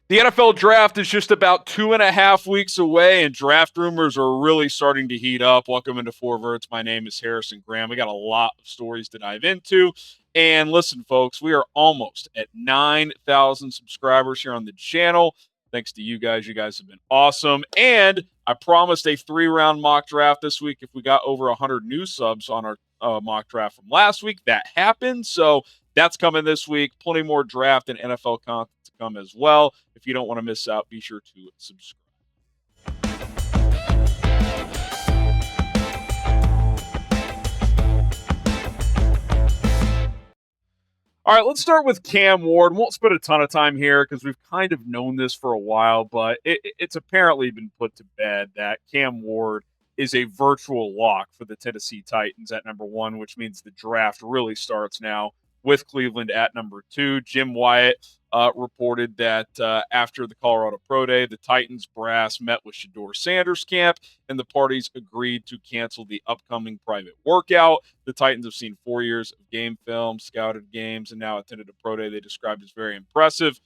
The NFL draft is just about 2.5 weeks away, and draft rumors are really starting to heat up. Welcome into Four Verts. My name is Harrison Graham. We got a lot of stories to dive into. And listen, folks, we are almost at 9,000 subscribers here on the channel. Thanks to you guys. You guys have been awesome. And I promised a 3-round mock draft this week if we got over 100 new subs on our mock draft from last week. That happened. So that's coming this week. Plenty more draft and NFL content to come as well. If you don't want to miss out, be sure to subscribe. All right, let's start with Cam Ward. Won't spend a ton of time here because we've kind of known this for a while, but it's apparently been put to bed that Cam Ward is a virtual lock for the Tennessee Titans at number 1, which means the draft really starts now with Cleveland at number 2. Jim Wyatt reported that after the Colorado Pro Day, the Titans brass met with Shedeur Sanders camp, and the parties agreed to cancel the upcoming private workout. The Titans have seen 4 years of game film, scouted games, and now attended a pro day they described as very impressive.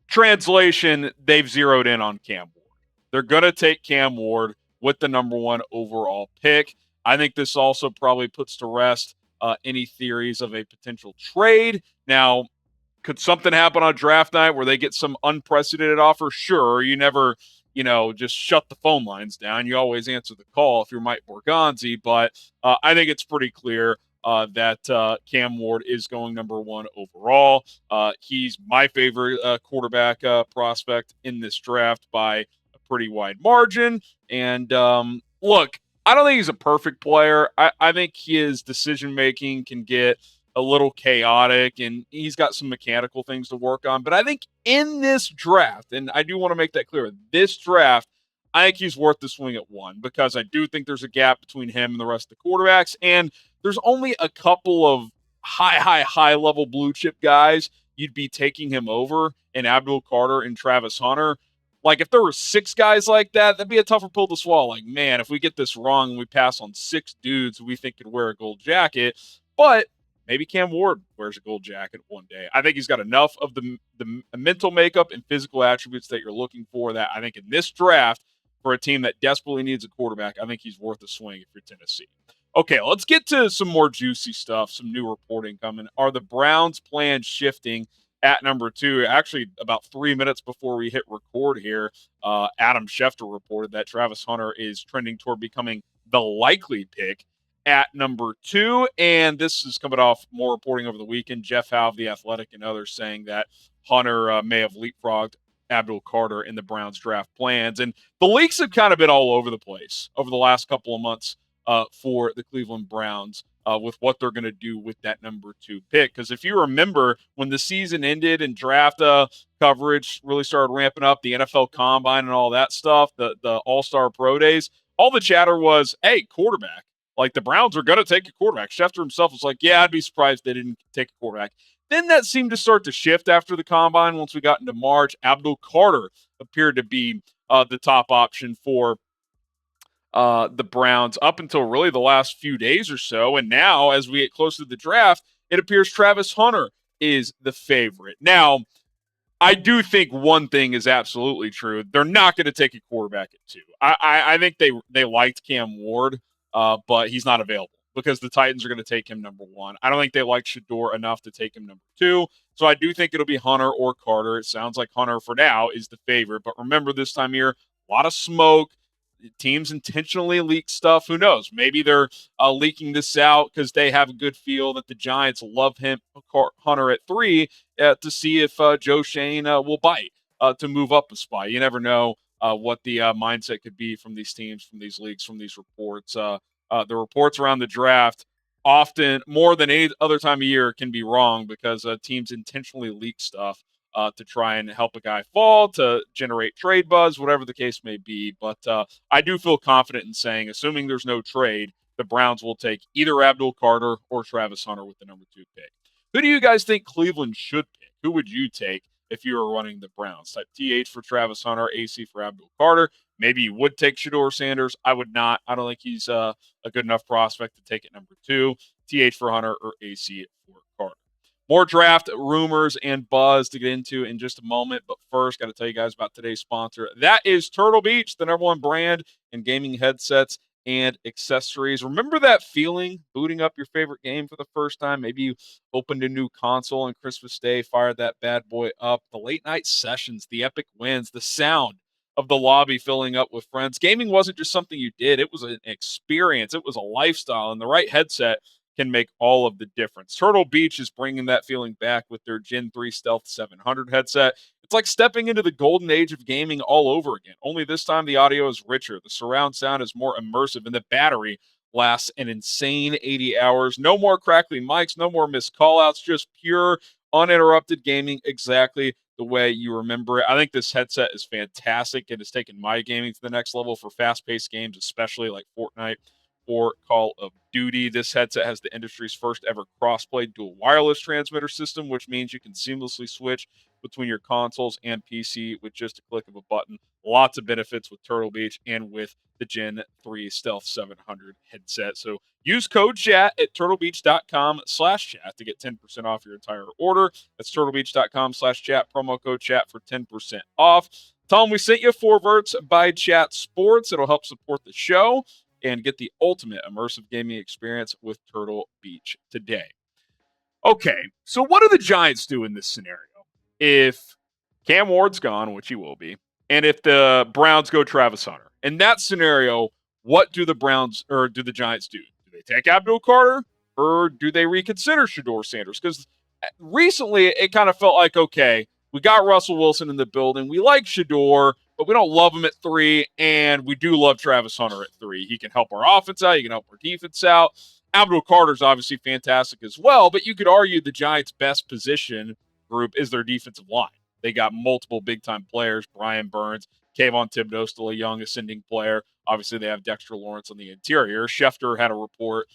Translation, they've zeroed in on Cam Ward. They're going to take Cam Ward with the number 1 overall pick. I think this also probably puts to rest any theories of a potential trade. Now, could something happen on draft night where they get some unprecedented offer? Sure. You never, just shut the phone lines down. You always answer the call if you're Mike Borgonzi. But I think it's pretty clear that Cam Ward is going number 1 overall. He's my favorite quarterback prospect in this draft by a pretty wide margin. And look, I don't think he's a perfect player. I think his decision-making can get a little chaotic, and he's got some mechanical things to work on. But I think in this draft, and I do want to make that clear, this draft, I think he's worth the swing at 1 because I do think there's a gap between him and the rest of the quarterbacks. And there's only a couple of high level blue chip guys you'd be taking him over in Abdul Carter and Travis Hunter. Like, if there were 6 guys like that, that'd be a tougher pill to swallow. Like, man, if we get this wrong and we pass on 6 dudes who we think could wear a gold jacket, but maybe Cam Ward wears a gold jacket one day. I think he's got enough of the mental makeup and physical attributes that you're looking for that I think in this draft, for a team that desperately needs a quarterback, I think he's worth a swing if you're Tennessee. Okay, let's get to some more juicy stuff, some new reporting coming. Are the Browns' plans shifting at number 2? Actually, about 3 minutes before we hit record here, Adam Schefter reported that Travis Hunter is trending toward becoming the likely pick at number 2. And this is coming off more reporting over the weekend. Jeff Howe of The Athletic and others saying that Hunter may have leapfrogged Abdul Carter in the Browns draft plans. And the leaks have kind of been all over the place over the last couple of months for the Cleveland Browns with what they're going to do with that number 2 pick. Because if you remember, when the season ended and draft coverage really started ramping up, the NFL Combine and all that stuff, the All-Star Pro Days, all the chatter was, hey, quarterback. Like, the Browns are going to take a quarterback. Schefter himself was like, yeah, I'd be surprised if they didn't take a quarterback. Then that seemed to start to shift after the Combine. Once we got into March, Abdul Carter appeared to be the top option for the Browns up until really the last few days or so. And now, as we get closer to the draft, it appears Travis Hunter is the favorite. Now, I do think one thing is absolutely true. They're not going to take a quarterback at 2. I think they liked Cam Ward, but he's not available because the Titans are going to take him number 1. I don't think they like Shedeur enough to take him number 2. So I do think it'll be Hunter or Carter. It sounds like Hunter for now is the favorite. But remember, this time of year, a lot of smoke. Teams intentionally leak stuff. Who knows? Maybe they're leaking this out because they have a good feel that the Giants love him, Hunter at 3, to see if Joe Shane will bite to move up a spot. You never know what the mindset could be from these teams, from these leaks, from these reports. The reports around the draft often, more than any other time of year, can be wrong because teams intentionally leak stuff to try and help a guy fall, to generate trade buzz, whatever the case may be. But I do feel confident in saying, assuming there's no trade, the Browns will take either Abdul Carter or Travis Hunter with the number 2 pick. Who do you guys think Cleveland should pick? Who would you take if you were running the Browns? Type TH for Travis Hunter, AC for Abdul Carter. Maybe you would take Shedeur Sanders. I would not. I don't think he's a good enough prospect to take it number 2. TH for Hunter or AC for Carter. More draft rumors and buzz to get into in just a moment. But first, got to tell you guys about today's sponsor. That is Turtle Beach, the #1 brand in gaming headsets and accessories. Remember that feeling booting up your favorite game for the first time? Maybe you opened a new console on Christmas Day, fired that bad boy up. The late night sessions, the epic wins, the sound of the lobby filling up with friends. Gaming wasn't just something you did, it was an experience, it was a lifestyle, and the right headset can make all of the difference. Turtle Beach is bringing that feeling back with their Gen 3 Stealth 700 headset. It's like stepping into the golden age of gaming all over again. Only this time the audio is richer, the surround sound is more immersive, and the battery lasts an insane 80 hours. No more crackly mics, no more missed callouts, just pure, uninterrupted gaming exactly the way you remember it. I think this headset is fantastic. It has taken my gaming to the next level for fast-paced games, especially like Fortnite or Call of Duty. This headset has the industry's first ever cross-play dual wireless transmitter system, which means you can seamlessly switch between your consoles and PC with just a click of a button. Lots of benefits with Turtle Beach and with the Gen 3 Stealth 700 headset. So use code chat at turtlebeach.com/chat to get 10% off your entire order. That's turtlebeach.com/chat, promo code chat for 10% off. Tell them we sent you 4verts by Chat Sports. It'll help support the show and get the ultimate immersive gaming experience with Turtle Beach today. Okay, so what do the Giants do in this scenario? If Cam Ward's gone, which he will be, and if the Browns go Travis Hunter, in that scenario, what do the Browns or do the Giants do? Do they take Abdul Carter or do they reconsider Shedeur Sanders? Because recently it kind of felt like, okay, we got Russell Wilson in the building. We like Shedeur, but we don't love him at 3, and we do love Travis Hunter at 3. He can help our offense out. He can help our defense out. Abdul Carter's obviously fantastic as well, but you could argue the Giants' best position group is their defensive line. They got multiple big-time players, Brian Burns, Kayvon Thibodeau, still a young ascending player. Obviously, they have Dexter Lawrence on the interior. Schefter had a report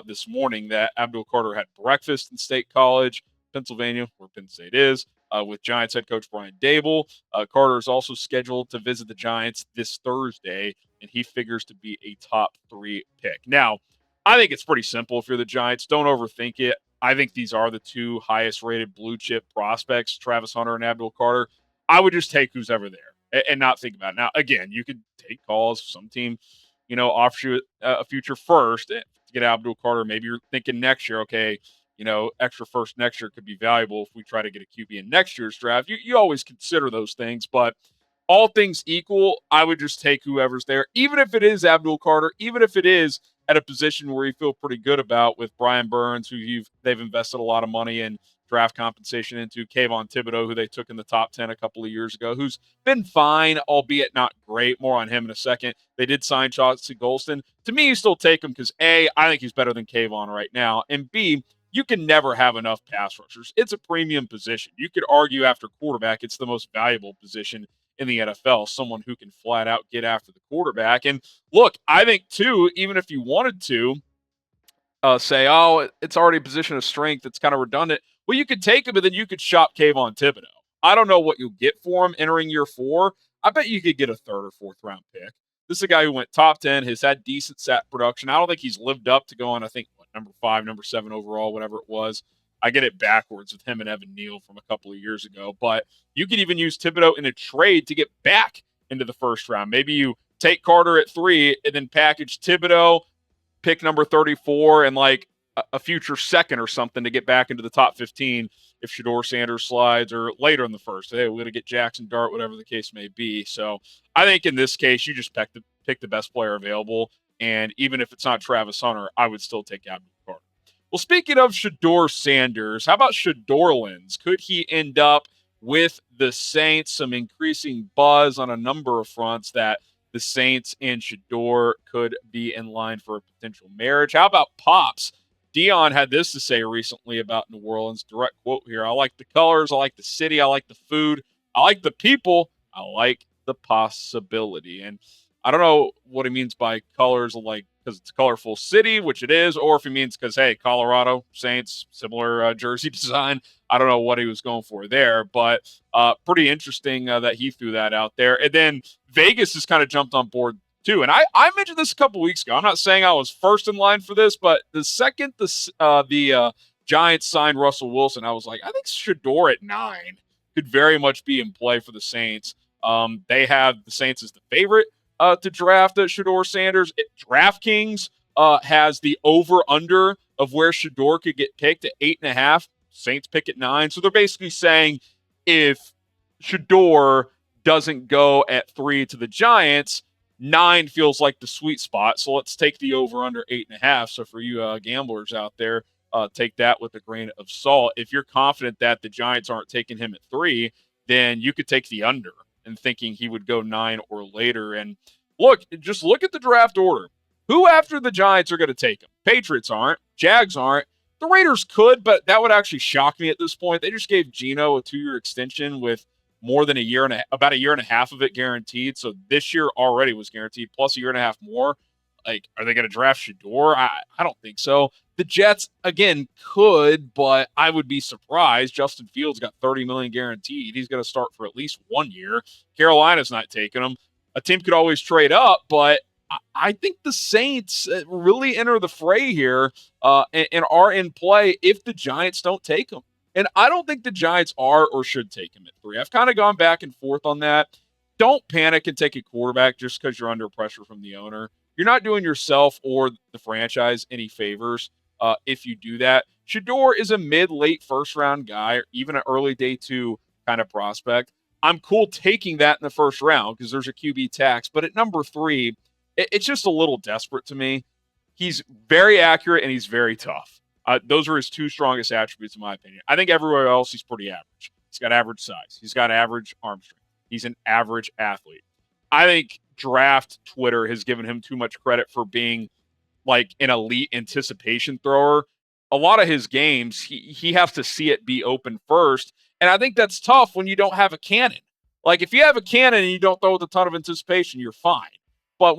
this morning that Abdul Carter had breakfast in State College, Pennsylvania, where Penn State is, with Giants head coach Brian Dable. Carter is also scheduled to visit the Giants this Thursday, and he figures to be a top 3 pick. Now, I think it's pretty simple if you're the Giants. Don't overthink it. I think these are the 2 highest rated blue chip prospects, Travis Hunter and Abdul Carter. I would just take who's ever there and not think about it. Now, again, you could take calls. Some team, offers you a future first to get Abdul Carter. Maybe you're thinking next year, okay, extra first next year could be valuable if we try to get a QB in next year's draft. You always consider those things, but all things equal, I would just take whoever's there, even if it is Abdul Carter, even if it is at a position where you feel pretty good about with Brian Burns, who they've invested a lot of money in draft compensation into, Kayvon Thibodeau, who they took in the top 10 a couple of years ago, who's been fine, albeit not great. More on him in a second. They did sign Chauncey Golston. To me, you still take him because A, I think he's better than Kayvon right now, and B, you can never have enough pass rushers. It's a premium position. You could argue after quarterback, it's the most valuable position in the NFL, someone who can flat out get after the quarterback. And look, I think too, even if you wanted to say, oh, it's already a position of strength, it's kind of redundant. Well, you could take him and then you could shop Kayvon Thibodeau. I don't know what you'll get for him entering year 4. I bet you could get a 3rd or 4th round pick. This is a guy who went top 10, has had decent sack production. I don't think he's lived up to going, I think, number 5, number 7 overall, whatever it was. I get it backwards with him and Evan Neal from a couple of years ago. But you could even use Thibodeau in a trade to get back into the first round. Maybe you take Carter at 3 and then package Thibodeau, pick number 34, and like a future second or something to get back into the top 15 if Shedeur Sanders slides, or later in the first. Hey, we're going to get Jackson Dart, whatever the case may be. So I think in this case, you just pick the best player available. And even if it's not Travis Hunter, I would still take Abdul Carter. Well, speaking of Shedeur Sanders, how about Shedorlands? Could he end up with the Saints? Some increasing buzz on a number of fronts that the Saints and Shedeur could be in line for a potential marriage. How about Pops? Deion had this to say recently about New Orleans. Direct quote here. I like the colors. I like the city. I like the food. I like the people. I like the possibility. And I don't know what he means by colors, like because it's a colorful city, which it is, or if he means because, hey, Colorado, Saints, similar jersey design. I don't know what he was going for there, but pretty interesting that he threw that out there. And then Vegas has kind of jumped on board too. And I mentioned this a couple weeks ago. I'm not saying I was first in line for this, but the second the Giants signed Russell Wilson. I was like, I think Shedeur at 9 could very much be in play for the Saints. They have the Saints as the favorite to draft Shedeur Sanders. DraftKings has the over-under of where Shedeur could get picked at 8.5. Saints pick at 9. So they're basically saying if Shedeur doesn't go at 3 to the Giants, 9 feels like the sweet spot. So let's take the over-under 8.5. So for you gamblers out there, take that with a grain of salt. If you're confident that the Giants aren't taking him at 3, then you could take the under and thinking he would go 9 or later. And just look at the draft order. Who after the Giants are going to take him? Patriots aren't. Jags aren't. The Raiders could, but that would actually shock me at this point. They just gave Geno a 2-year extension with more than about a year and a half of it guaranteed. So this year already was guaranteed, plus a year and a half more. Like, are they going to draft Shedeur? I don't think so. The Jets, again, could, but I would be surprised. Justin Fields got $30 million guaranteed. He's going to start for at least 1 year. Carolina's not taking him. A team could always trade up, but I think the Saints really enter the fray here and are in play if the Giants don't take him. And I don't think the Giants are or should take him at 3. I've kind of gone back and forth on that. Don't panic and take a quarterback just because you're under pressure from the owner. You're not doing yourself or the franchise any favors if you do that. Shedeur is a mid-late first-round guy, or even an early day 2 kind of prospect. I'm cool taking that in the first round because there's a QB tax. But at number 3, it's just a little desperate to me. He's very accurate and he's very tough. Those are his 2 strongest attributes, in my opinion. I think everywhere else, he's pretty average. He's got average size. He's got average arm strength. He's an average athlete. I think draft Twitter has given him too much credit for being like an elite anticipation thrower. A lot of his games, he has to see it be open first. And I think that's tough when you don't have a cannon. Like, if you have a cannon and you don't throw with a ton of anticipation, you're fine. But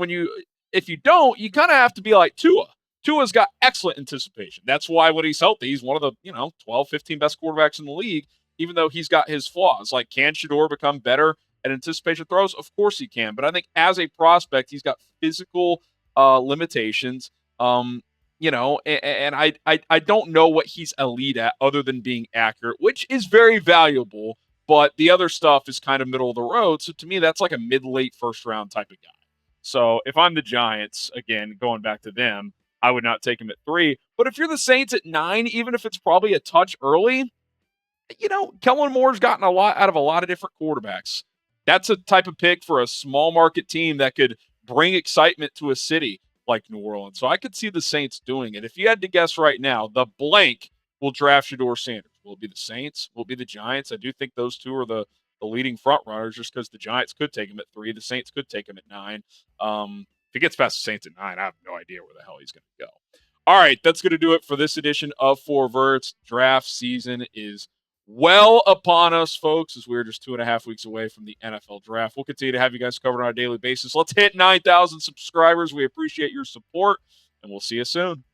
if you don't, you kind of have to be like Tua. Tua's got excellent anticipation. That's why when he's healthy, he's one of the 12, 15 best quarterbacks in the league, even though he's got his flaws. Like, can Shedeur become better at anticipation throws? Of course he can. But I think as a prospect, he's got physical limitations. And I don't know what he's elite at other than being accurate, which is very valuable. But the other stuff is kind of middle of the road. So to me, that's like a mid-late first-round type of guy. So if I'm the Giants, again, going back to them, I would not take him at 3. But if you're the Saints at 9, even if it's probably a touch early, Kellen Moore's gotten a lot out of a lot of different quarterbacks. That's a type of pick for a small market team that could bring excitement to a city like New Orleans. So I could see the Saints doing it. If you had to guess right now, the blank will draft Shedeur Sanders. Will it be the Saints? Will it be the Giants? I do think those 2 are the leading front runners just because the Giants could take him at 3. The Saints could take him at 9. If he gets past the Saints at 9, I have no idea where the hell he's going to go. All right, that's going to do it for this edition of 4 Verts. Draft season is well upon us, folks, as we're just 2.5 weeks away from the NFL draft. We'll continue to have you guys covered on a daily basis. Let's hit 9,000 subscribers. We appreciate your support, and we'll see you soon.